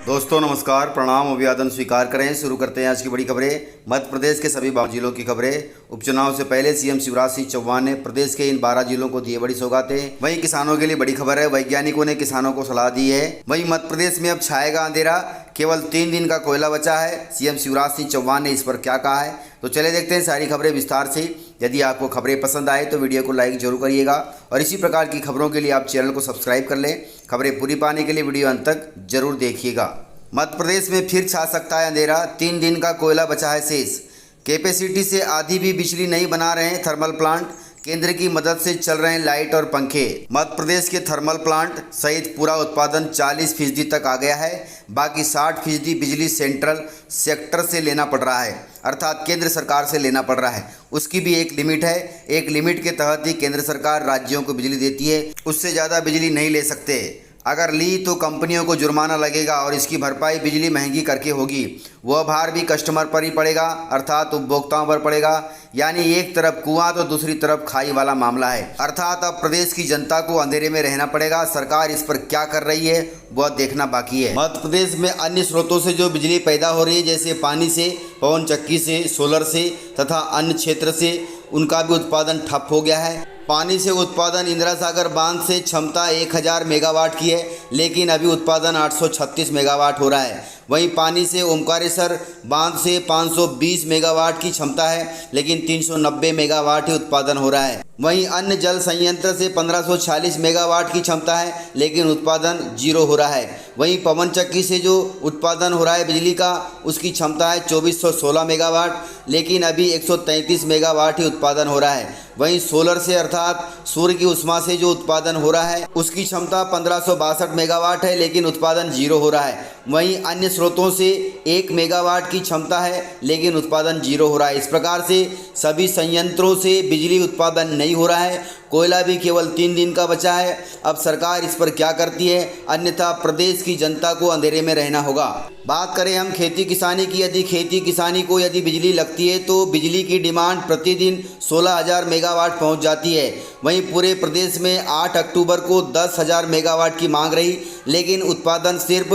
दोस्तों नमस्कार, प्रणाम, अभिवादन स्वीकार करें। शुरू करते हैं आज की बड़ी खबरें। मध्य प्रदेश के सभी 12 जिलों की खबरें। उपचुनाव से पहले सीएम शिवराज सिंह चौहान ने प्रदेश के इन 12 जिलों को दिए बड़ी सौगातें। वहीं किसानों के लिए बड़ी खबर है, वैज्ञानिकों ने किसानों को सलाह दी है। वहीं मध्य प्रदेश में अब छाएगा अंधेरा, केवल 3 दिन का कोयला बचा है। सीएम शिवराज सिंह चौहान ने इस पर क्या कहा है, तो चले देखते हैं सारी खबरें विस्तार से। यदि आपको खबरें पसंद आए तो वीडियो को लाइक जरूर करिएगा और इसी प्रकार की खबरों के लिए आप चैनल को सब्सक्राइब कर लें। खबरें पूरी पाने के लिए वीडियो अंत तक जरूर देखिएगा। मध्य प्रदेश में फिर छा सकता है अंधेरा, 3 दिन का कोयला बचा है शेष। कैपेसिटी से आधी भी बिजली नहीं बना रहे हैं थर्मल प्लांट, केंद्र की मदद से चल रहे हैं लाइट और पंखे। मध्य प्रदेश के थर्मल प्लांट सहित पूरा उत्पादन 40% तक आ गया है। बाकी 60% बिजली सेंट्रल सेक्टर से लेना पड़ रहा है, अर्थात केंद्र सरकार से लेना पड़ रहा है। उसकी भी एक लिमिट है, एक लिमिट के तहत ही केंद्र सरकार राज्यों को बिजली देती है, उससे ज़्यादा बिजली नहीं ले सकते। अगर ली तो कंपनियों को जुर्माना लगेगा और इसकी भरपाई बिजली महंगी करके होगी। वह भार भी कस्टमर पर ही पड़ेगा, अर्थात उपभोक्ताओं पर पड़ेगा। यानी एक तरफ कुआं तो दूसरी तरफ खाई वाला मामला है, अर्थात अब प्रदेश की जनता को अंधेरे में रहना पड़ेगा। सरकार इस पर क्या कर रही है वह देखना बाकी है। मध्य प्रदेश में अन्य स्रोतों से जो बिजली पैदा हो रही है, जैसे पानी से, पवन चक्की से, सोलर से तथा अन्य क्षेत्र से, उनका भी उत्पादन ठप हो गया है। पानी से उत्पादन इंदिरा सागर बांध से क्षमता 1000 मेगावाट की है, लेकिन अभी उत्पादन 836 मेगावाट हो रहा है। वहीं पानी से ओमकारेश्वर बांध से 520 मेगावाट की क्षमता है, लेकिन 390 मेगावाट ही उत्पादन हो रहा है। वहीं अन्य जल संयंत्र से 1546 मेगावाट की क्षमता है, लेकिन उत्पादन 0 हो रहा है। वहीं पवन चक्की से जो उत्पादन हो रहा है बिजली का, उसकी क्षमता है 2416 मेगावाट, लेकिन अभी 133 मेगावाट ही उत्पादन हो रहा है। वहीं सोलर से अर्थात सूर्य की उष्मा से जो उत्पादन हो रहा है, उसकी क्षमता 1562 मेगावाट है, लेकिन उत्पादन 0 हो रहा है। वहीं अन्य स्रोतों से 1 मेगावाट की क्षमता है, लेकिन उत्पादन 0 हो रहा है। इस प्रकार से सभी संयंत्रों से बिजली उत्पादन नहीं हो रहा है। कोयला भी केवल 3 दिन का बचा है। अब सरकार इस पर क्या करती है, अन्यथा प्रदेश की जनता को अंधेरे में रहना होगा। बात करें हम खेती किसानी की, यदि खेती किसानी को यदि बिजली लगती है तो बिजली की डिमांड प्रतिदिन 16000 मेगावाट पहुंच जाती है। वहीं पूरे प्रदेश में 8 अक्टूबर को 10,000 मेगावाट की मांग रही, लेकिन उत्पादन सिर्फ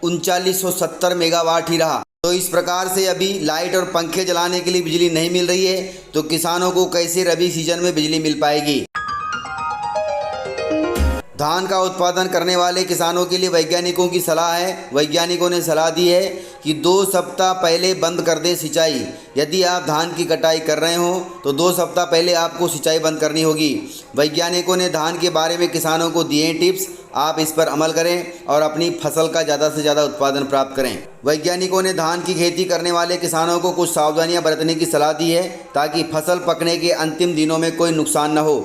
3970 मेगावाट ही रहा। तो इस प्रकार से अभी लाइट और पंखे जलाने के लिए बिजली नहीं मिल रही है, तो किसानों को कैसे रबी सीजन में बिजली मिल पाएगी। धान का उत्पादन करने वाले किसानों के लिए वैज्ञानिकों की सलाह है। वैज्ञानिकों ने सलाह दी है कि 2 सप्ताह पहले बंद कर दें सिंचाई। यदि आप धान की कटाई कर रहे हो तो 2 सप्ताह पहले आपको सिंचाई बंद करनी होगी। वैज्ञानिकों ने धान के बारे में किसानों को दिए टिप्स, आप इस पर अमल करें और अपनी फसल का ज़्यादा से ज़्यादा उत्पादन प्राप्त करें। वैज्ञानिकों ने धान की खेती करने वाले किसानों को कुछ सावधानियां बरतने की सलाह दी है, ताकि फसल पकने के अंतिम दिनों में कोई नुकसान न हो।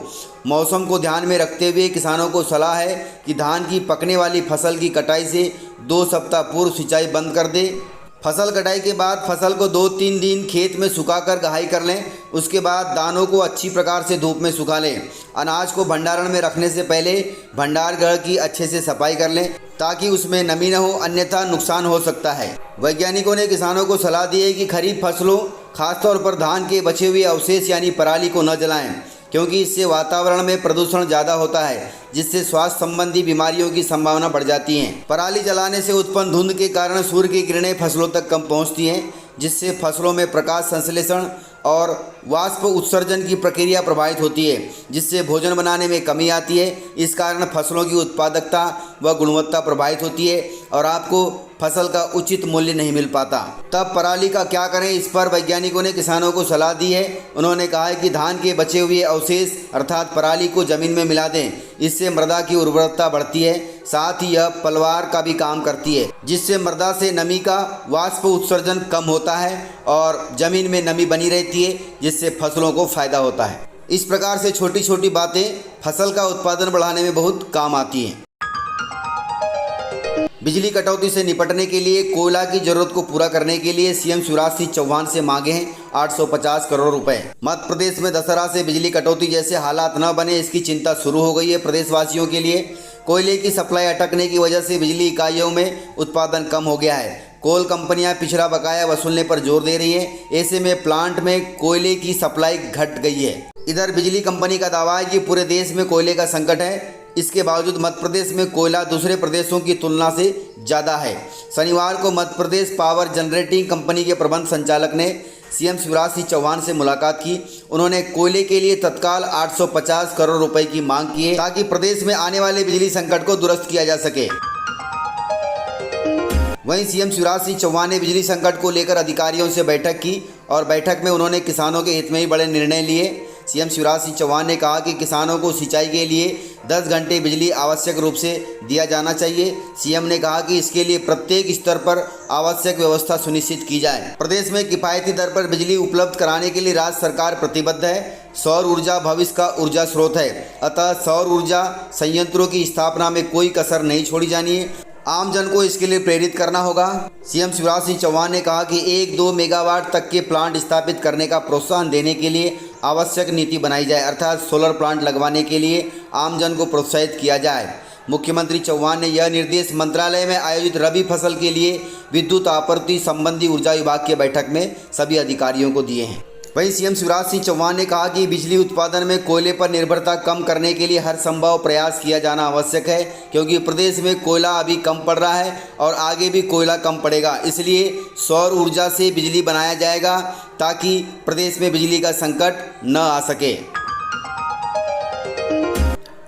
मौसम को ध्यान में रखते हुए किसानों को सलाह है कि धान की पकने वाली फसल की कटाई से 2 सप्ताह पूर्व सिंचाई बंद कर दें। फसल कटाई के बाद फसल को 2-3 दिन खेत में सुखाकर गहाई कर लें। उसके बाद दानों को अच्छी प्रकार से धूप में सुखा लें। अनाज को भंडारण में रखने से पहले भंडार गृह की अच्छे से सफाई कर लें, ताकि उसमें नमी न हो, अन्यथा नुकसान हो सकता है। वैज्ञानिकों ने किसानों को सलाह दी है कि खरीफ फसलों, खासतौर पर धान के बचे हुए अवशेष यानी पराली को न जलाएं, क्योंकि इससे वातावरण में प्रदूषण ज़्यादा होता है, जिससे स्वास्थ्य संबंधी बीमारियों की संभावना बढ़ जाती है। पराली जलाने से उत्पन्न धुंध के कारण सूर्य की किरणें फसलों तक कम पहुंचती हैं, जिससे फसलों में प्रकाश संश्लेषण और वाष्प उत्सर्जन की प्रक्रिया प्रभावित होती है, जिससे भोजन बनाने में कमी आती है। इस कारण फसलों की उत्पादकता व गुणवत्ता प्रभावित होती है और आपको फसल का उचित मूल्य नहीं मिल पाता। तब पराली का क्या करें, इस पर वैज्ञानिकों ने किसानों को सलाह दी है। उन्होंने कहा है कि धान के बचे हुए अवशेष अर्थात पराली को जमीन में मिला दें, इससे मृदा की उर्वरकता बढ़ती है। साथ ही यह पलवार का भी काम करती है, जिससे मृदा से नमी का वाष्प उत्सर्जन कम होता है और जमीन में नमी बनी रहती है, जिससे फसलों को फायदा होता है। इस प्रकार से छोटी छोटी बातें फसल का उत्पादन बढ़ाने में बहुत काम आती हैं। बिजली कटौती से निपटने के लिए कोयला की जरूरत को पूरा करने के लिए सीएम शिवराज सिंह चौहान से मांगे हैं 850 करोड़ रुपए। मध्य प्रदेश में दशहरा से बिजली कटौती जैसे हालात न बने, इसकी चिंता शुरू हो गई है प्रदेशवासियों के लिए। कोयले की सप्लाई अटकने की वजह से बिजली इकाइयों में उत्पादन कम हो गया है। कोल कंपनियां पिछड़ा बकाया वसूलने पर जोर दे रही हैं। ऐसे में प्लांट में कोयले की सप्लाई घट गई है। इधर बिजली कंपनी का दावा है कि पूरे देश में कोयले का संकट है। इसके बावजूद मध्य प्रदेश में कोयला दूसरे प्रदेशों की तुलना से ज़्यादा है। शनिवार को Madhya Pradesh power generating company के प्रबंध संचालक ने सीएम शिवराज सिंह चौहान से मुलाकात की। उन्होंने कोयले के लिए तत्काल 850 करोड़ रुपए की मांग की है ताकि प्रदेश में आने वाले बिजली संकट को दुरुस्त किया जा सके। वहीं सीएम शिवराज सिंह चौहान ने बिजली संकट को लेकर अधिकारियों से बैठक की और बैठक में उन्होंने किसानों के हित में ही बड़े निर्णय लिए। सीएम शिवराज सिंह चौहान ने कहा कि किसानों को सिंचाई के लिए 10 घंटे बिजली आवश्यक रूप से दिया जाना चाहिए। सीएम ने कहा कि इसके लिए प्रत्येक स्तर पर आवश्यक व्यवस्था सुनिश्चित की जाए। प्रदेश में किफ़ायती दर पर बिजली उपलब्ध कराने के लिए राज्य सरकार प्रतिबद्ध है। सौर ऊर्जा भविष्य का ऊर्जा स्रोत है, अतः सौर ऊर्जा संयंत्रों की स्थापना में कोई कसर नहीं छोड़ी जानी है। आम जन को इसके लिए प्रेरित करना होगा। सीएम शिवराज सिंह चौहान ने कहा कि 1-2 मेगावाट तक के प्लांट स्थापित करने का प्रोत्साहन देने के लिए आवश्यक नीति बनाई जाए, अर्थात सोलर प्लांट लगवाने के लिए आम जन को प्रोत्साहित किया जाए। मुख्यमंत्री चौहान ने यह निर्देश मंत्रालय में आयोजित रबी फसल के लिए विद्युत आपूर्ति संबंधी ऊर्जा विभाग की बैठक में सभी अधिकारियों को दिए हैं। वहीं सीएम शिवराज सिंह चौहान ने कहा कि बिजली उत्पादन में कोयले पर निर्भरता कम करने के लिए हर संभव प्रयास किया जाना आवश्यक है, क्योंकि प्रदेश में कोयला अभी कम पड़ रहा है और आगे भी कोयला कम पड़ेगा। इसलिए सौर ऊर्जा से बिजली बनाया जाएगा ताकि प्रदेश में बिजली का संकट न आ सके।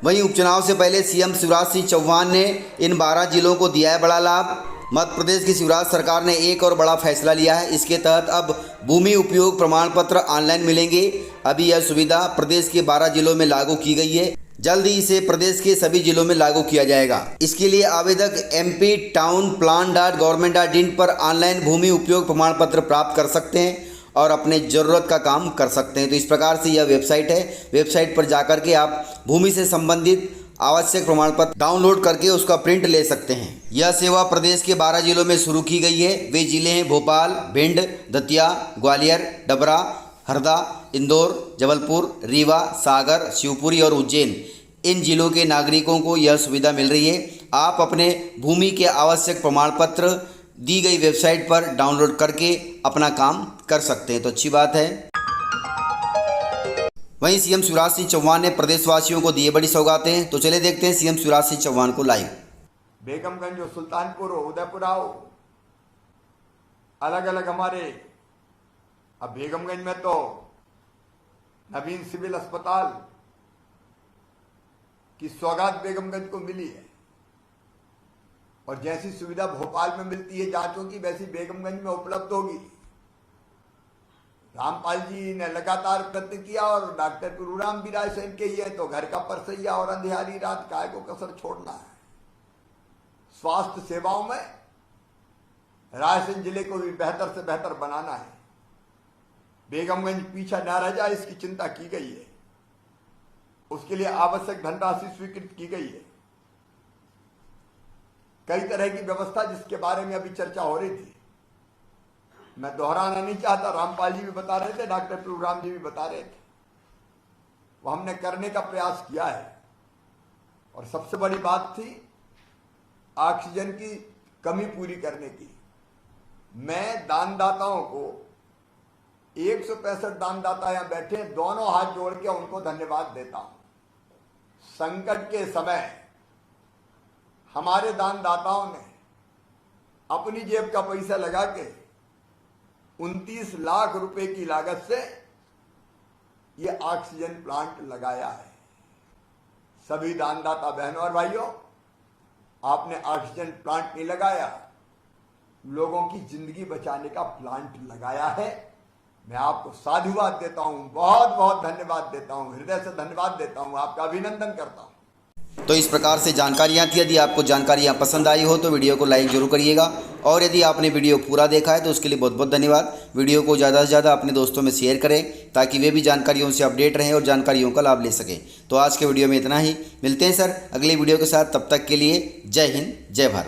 वहीं उपचुनाव से पहले सीएम शिवराज सिंह चौहान ने इन 12 जिलों को दिया है बड़ा लाभ। मध्य प्रदेश की शिवराज सरकार ने एक और बड़ा फैसला लिया है। इसके तहत अब भूमि उपयोग प्रमाण पत्र ऑनलाइन मिलेंगे। अभी यह सुविधा प्रदेश के 12 जिलों में लागू की गई है। जल्द ही इसे प्रदेश के सभी जिलों में लागू किया जाएगा। इसके लिए आवेदक mp-town-plan.government.in पर ऑनलाइन भूमि उपयोग प्रमाण पत्र प्राप्त कर सकते हैं और अपने ज़रूरत का काम कर सकते हैं। तो इस प्रकार से यह वेबसाइट है। वेबसाइट पर जाकर के आप भूमि से संबंधित आवश्यक प्रमाण पत्र डाउनलोड करके उसका प्रिंट ले सकते हैं। यह सेवा प्रदेश के 12 जिलों में शुरू की गई है। वे जिले हैं भोपाल, भिंड, दतिया, ग्वालियर, डबरा, हरदा, इंदौर, जबलपुर, रीवा, सागर, शिवपुरी और उज्जैन। इन जिलों के नागरिकों को यह सुविधा मिल रही है। आप अपने भूमि के आवश्यक प्रमाण पत्र दी गई वेबसाइट पर डाउनलोड करके अपना काम कर सकते हैं। तो अच्छी बात है। वहीं सीएम शिवराज सिंह चौहान ने प्रदेशवासियों को दिए बड़ी सौगातें। तो चले देखते हैं सीएम शिवराज सिंह चौहान को लाइव। बेगमगंज हो, सुल्तानपुर हो, उदयपुर आओ, अलग अलग हमारे। अब बेगमगंज में तो नवीन सिविल अस्पताल की सौगात बेगमगंज को मिली है और जैसी सुविधा भोपाल में मिलती है जांचों की, वैसी बेगमगंज में उपलब्ध होगी। रामपाल जी ने लगातार प्रयत्न किया और डॉक्टर गुरुराम भी रायसेन के ही है, तो घर का परसैया और अंधियारी रात काय को कसर छोड़ना है। स्वास्थ्य सेवाओं में रायसेन जिले को भी बेहतर से बेहतर बनाना है। बेगमगंज पीछा न रह जाए, इसकी चिंता की गई है। उसके लिए आवश्यक धनराशि स्वीकृत की गई है। कई तरह की व्यवस्था जिसके बारे में अभी चर्चा हो रही थी, मैं दोहराना नहीं चाहता। रामपाल जी भी बता रहे थे, डॉक्टर प्रभुराम जी भी बता रहे थे। वो हमने करने का प्रयास किया है। और सबसे बड़ी बात थी ऑक्सीजन की कमी पूरी करने की। मैं दानदाताओं को 165 दानदाता यहां बैठे, दोनों हाथ जोड़ के उनको धन्यवाद देता हूं। संकट के समय हमारे दानदाताओं ने अपनी जेब का पैसा लगा के 29 लाख रुपए की लागत से ये ऑक्सीजन प्लांट लगाया है। सभी दानदाता बहनों और भाइयों, आपने ऑक्सीजन प्लांट नहीं लगाया, लोगों की जिंदगी बचाने का प्लांट लगाया है। मैं आपको साधुवाद देता हूं, बहुत बहुत धन्यवाद देता हूं, हृदय से धन्यवाद देता हूं, आपका अभिनंदन करता हूं। तो इस प्रकार से जानकारियाँ थी। यदि आपको जानकारियाँ पसंद आई हो तो वीडियो को लाइक जरूर करिएगा और यदि आपने वीडियो पूरा देखा है तो उसके लिए बहुत बहुत धन्यवाद। वीडियो को ज़्यादा से ज़्यादा अपने दोस्तों में शेयर करें ताकि वे भी जानकारियों से अपडेट रहें और जानकारियों का लाभ ले सकें। तो आज के वीडियो में इतना ही। मिलते हैं सर अगली वीडियो के साथ। तब तक के लिए जय हिंद, जय भारत।